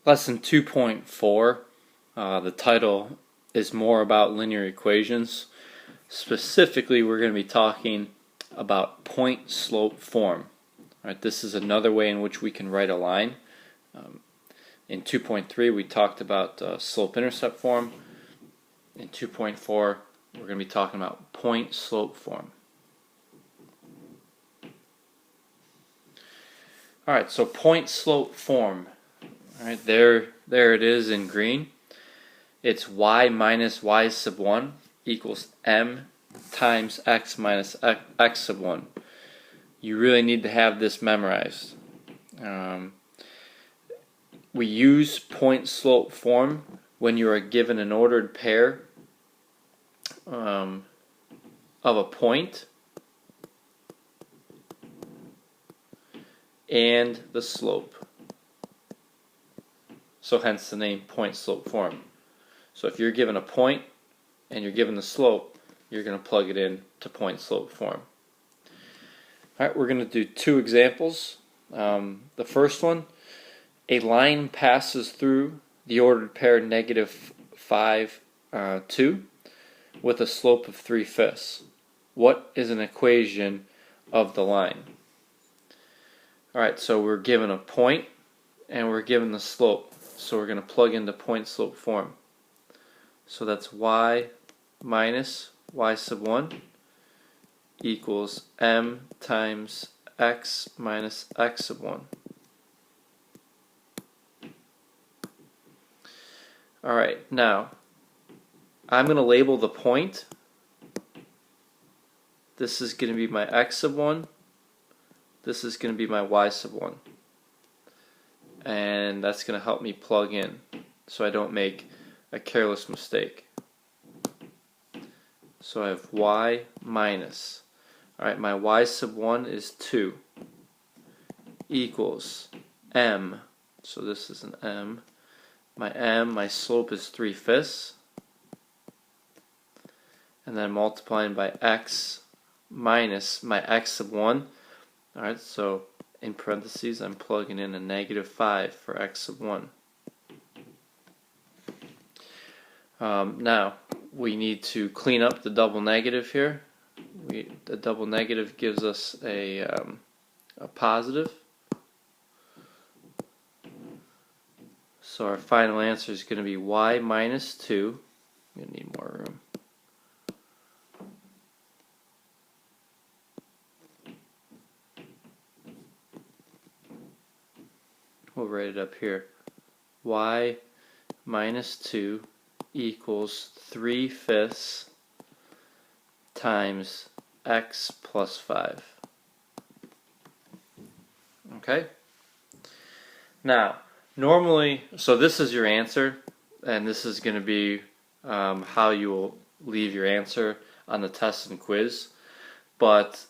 Lesson 2.4, the title is more about linear equations. Specifically, we're going to be talking about point-slope form. All right, this is another way in which we can write a line. In 2.3, we talked about slope-intercept form. In 2.4, we're going to be talking about point-slope form. All right, so point-slope form. All right, there it is in green. It's y minus y sub 1 equals m times x minus x sub 1. You really need to have this memorized. We use point-slope form when you are given an ordered pair of a point and the slope. So hence the name point-slope form. So if you're given a point and you're given the slope, you're going to plug it in to point-slope form. Alright, we're going to do two examples. The first one, a line passes through the ordered pair negative 5, 2 with a slope of 3/5. What is an equation of the line? Alright, so we're given a point and we're given the slope. So we're going to plug into point-slope form. So that's y minus y sub 1 equals m times x minus x sub 1. Alright, now I'm going to label the point. This is going to be my x sub 1. This is going to be my y sub 1. And that's going to help me plug in so I don't make a careless mistake. So I have y minus, alright, my y sub 1 is 2 equals m, so this is an m, my slope is 3/5, and then multiplying by x minus my x sub 1, alright, so in parentheses, I'm plugging in a negative 5 for x sub 1. Now, we need to clean up the double negative here. The double negative gives us a positive. So our final answer is going to be y minus 2. I'm going to need more room. We'll write it up here. Y minus 2 equals 3/5 times x plus 5. Okay? Now, normally, so this is your answer, and this is going to be how you will leave your answer on the test and quiz. But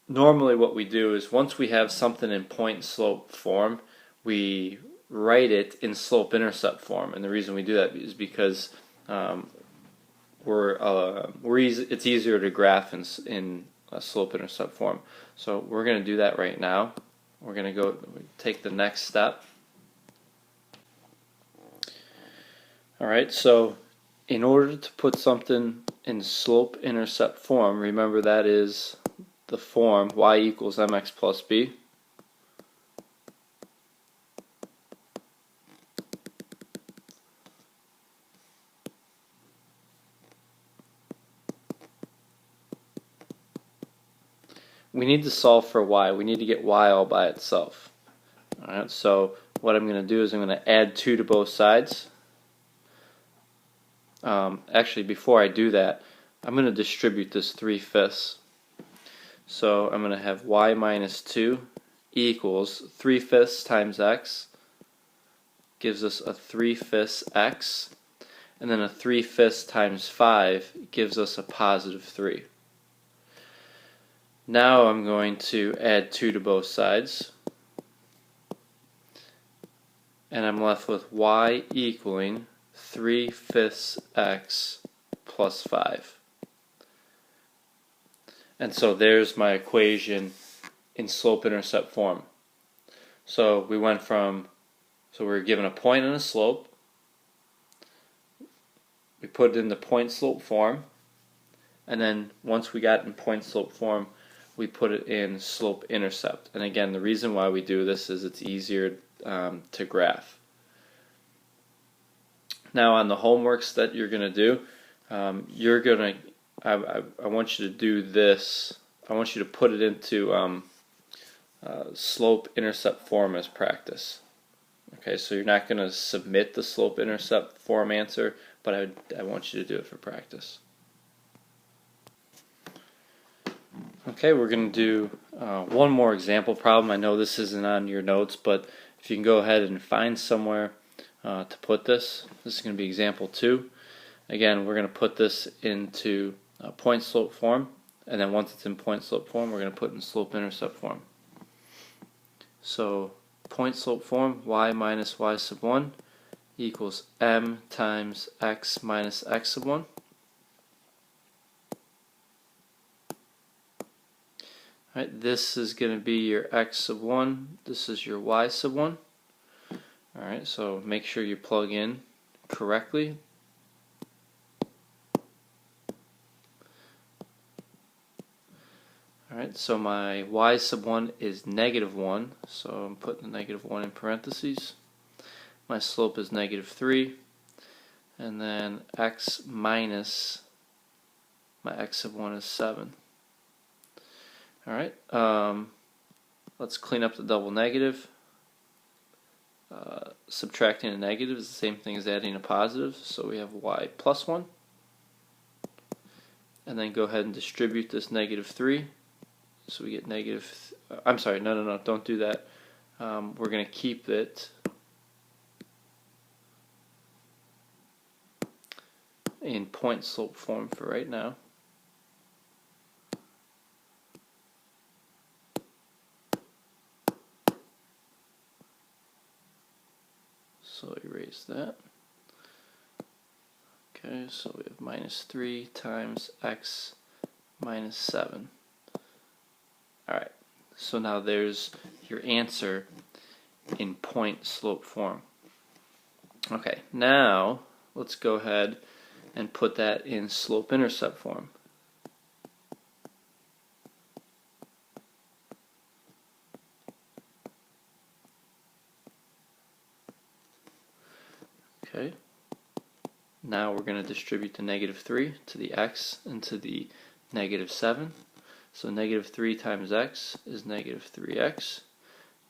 normally what we do is once we have something in point-slope form, we write it in slope-intercept form. And the reason we do that is because it's easier to graph in a slope-intercept form. So we're going to do that right now. We're going to go take the next step. Alright, so in order to put something in slope-intercept form, remember that is the form y equals mx plus b. We need to solve for y. We need to get y all by itself. Alright, so what I'm going to do is I'm going to add 2 to both sides. Actually, before I do that, I'm going to distribute this 3/5. So I'm going to have y minus 2 equals 3/5 times x gives us a 3/5 x, and then a 3/5 times 5 gives us a positive 3. Now I'm going to add 2 to both sides, and I'm left with y equaling 3/5 x plus 5. And so there's my equation in slope-intercept form. So we went from So we're given a point and a slope. We put it in the point-slope form, and then once we got it in point-slope form, we put it in slope-intercept. And again, the reason why we do this is it's easier to graph. Now on the homeworks that you're going to do, I want you to do this. I want you to put it into slope-intercept form as practice. Okay, so you're not going to submit the slope-intercept form answer, but I want you to do it for practice. Okay, we're going to do one more example problem. I know this isn't on your notes, but if you can go ahead and find somewhere to put this. This is going to be example 2. Again, we're going to put this into point-slope form, and then once it's in point-slope form, we're going to put it in slope-intercept form. So point-slope form, y minus y sub 1 equals m times x minus x sub 1. Alright, this is going to be your x sub 1, this is your y sub 1. Alright, so make sure you plug in correctly. Alright, so my y sub 1 is negative 1, so I'm putting the negative 1 in parentheses. My slope is negative 3, and then x minus my x sub 1 is 7. Alright, let's clean up the double negative. Subtracting a negative is the same thing as adding a positive, so we have y plus 1. And then go ahead and distribute this negative 3. So we get negative, I'm sorry, no, don't do that. We're going to keep it in point-slope form for right now. So erase that. Okay, so we have minus 3 times x minus 7. Alright, so now there's your answer in point-slope form. Okay, now let's go ahead and put that in slope-intercept form. Okay, now we're going to distribute the negative 3 to the x and to the negative 7. So negative 3 times x is negative 3x.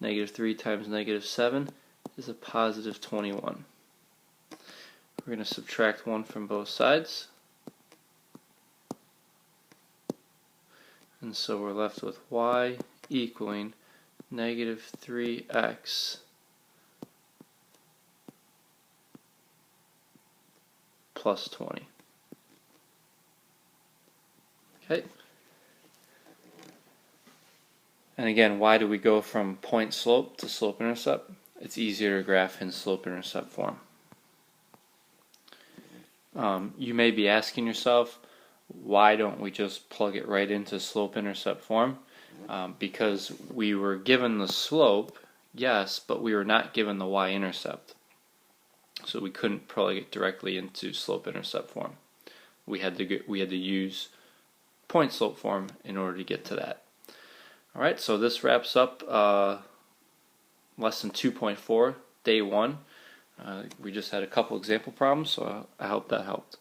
Negative 3 times negative 7 is a positive 21. We're going to subtract 1 from both sides. And so we're left with y equaling negative 3x plus 20. Okay. And again, why do we go from point slope to slope intercept? It's easier to graph in slope intercept form. You may be asking yourself, why don't we just plug it right into slope intercept form? Because we were given the slope, yes, but we were not given the y-intercept. So we couldn't plug it directly into slope intercept form. We had to use point slope form in order to get to that. Alright, so this wraps up lesson 2.4, day 1. We just had a couple example problems, so I hope that helped.